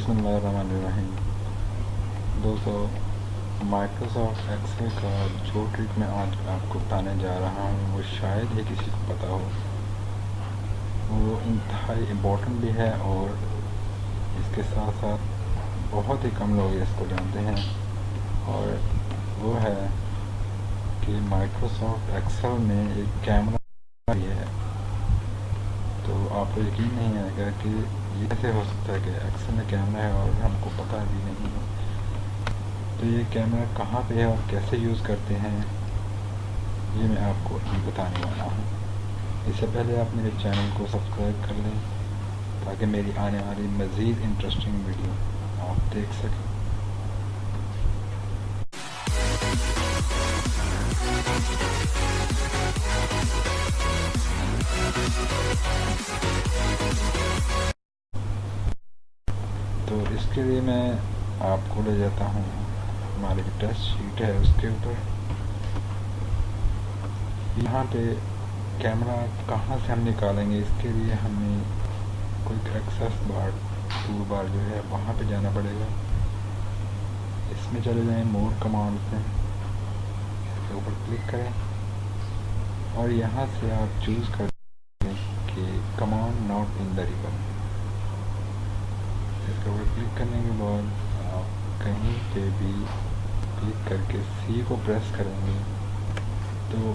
बिस्मिल्लाहिर्रहमानिर्रहीम। दोस्तों, Microsoft Excel का जो ट्रिक मैं आज आपको बताने जा रहा हूँ वो शायद ही किसी को पता हो। वो इंतहाई इम्पोर्टेंट भी है और इसके साथ साथ बहुत ही कम लोग इसको जानते हैं। और वो है कि माइक्रोसॉफ्ट एक्सेल में एक कैमरा भी है। तो आपको यकीन नहीं आएगा कि ये कैसे हो सकता है कि एक्सेल में कैमरा है और हमको पता भी नहीं है। तो ये कैमरा कहाँ पे है और कैसे यूज़ करते हैं ये मैं आपको अभी बताने वाला हूँ। इससे पहले आप मेरे चैनल को सब्सक्राइब कर लें ताकि मेरी आने वाली मज़ीद इंटरेस्टिंग वीडियो आप देख सकें। तो इसके लिए मैं आपको ले जाता हूँ हमारी टेस्ट शीट है उसके ऊपर। यहाँ पे कैमरा कहाँ से हम निकालेंगे, इसके लिए हमें कोई एक्सेस बार टूल बार जो है वहाँ पे जाना पड़ेगा। इसमें चले जाएं मोर कमांड पे, इसके ऊपर क्लिक करें और यहाँ से आप चूज़ कर दें कि command not in the ribbon. इसके ऊपर क्लिक करने के बाद आप कहीं पे भी क्लिक करके सी को प्रेस करेंगे तो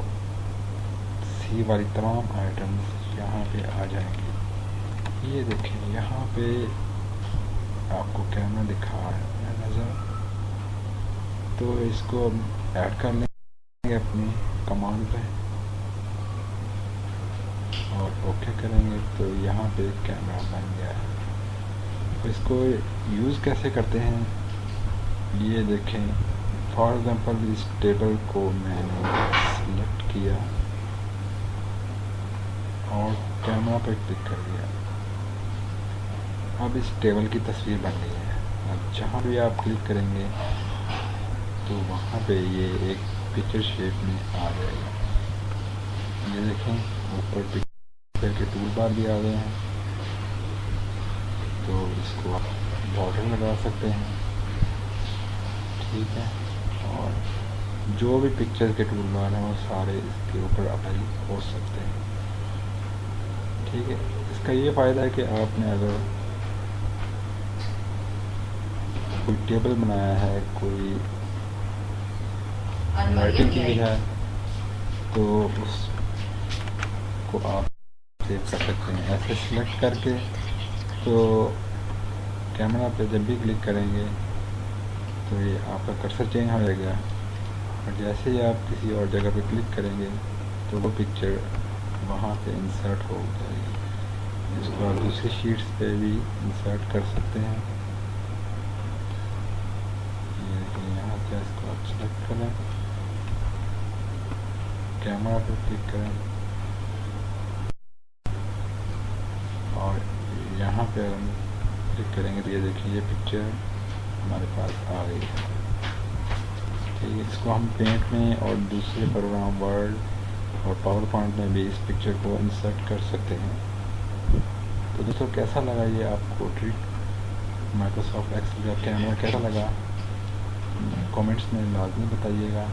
सी वाली तमाम आइटम्स यहाँ पे आ जाएंगे। ये देखें, यहाँ पे आपको कैमरा दिखा है नज़र। तो इसको ऐड कर लेंगे अपनी कमांड पे और ओके करेंगे तो यहाँ पे कैमरा बन गया है। तो इसको यूज़ कैसे करते हैं ये देखें। फॉर एग्ज़ाम्पल इस टेबल को मैंने सिलेक्ट किया और कैमरा पर क्लिक कर दिया। अब इस टेबल की तस्वीर बन गई है। अब जहाँ भी आप क्लिक करेंगे तो वहाँ पे ये एक पिक्चर शेप में आ जाएगा। ये देखें, ऊपर पिक्चर के टूल बार भी आ गए हैं। तो इसको आप बॉर्डर लगा सकते हैं, ठीक है। और जो भी पिक्चर के टूल बार हैं वो सारे इसके ऊपर अप्लाई हो सकते हैं, ठीक है। इसका ये फ़ायदा है कि आपने अगर कोई टेबल बनाया है, कोई राइटिंग की है, तो उसको आप सेव कर सकते हैं ऐसे सिलेक्ट करके। तो कैमरा पे जब भी क्लिक करेंगे तो ये आपका कर्सर चेंज हो जाएगा और जैसे ही आप किसी और जगह पे क्लिक करेंगे तो वो पिक्चर वहाँ पे इंसर्ट हो जाएगी। इसको आप दूसरी शीट्स पे भी इंसर्ट कर सकते हैं। ये देखिए, यहाँ से इसको आप सेलेक्ट करें, कैमरा पे क्लिक करें और यहाँ पे हम क्लिक करेंगे तो ये देखिए ये पिक्चर हमारे पास आ गई है, ठीक है। इसको हम पेंट में और दूसरे प्रोग्राम वर्ड और पावर पॉइंट में भी इस पिक्चर को इंसर्ट कर सकते हैं। तो दोस्तों, कैसा लगा ये आपको ट्रिक माइक्रोसॉफ्ट एक्सेल का कैमरा कैसा लगा कमेंट्स में लाजमी बताइएगा।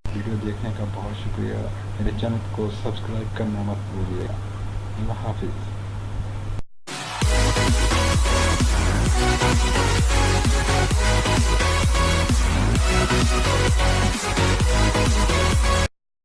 वीडियो देखने का बहुत शुक्रिया। मेरे चैनल को सब्सक्राइब करना मत भूलिएगा। अल्लाह हाफिज़।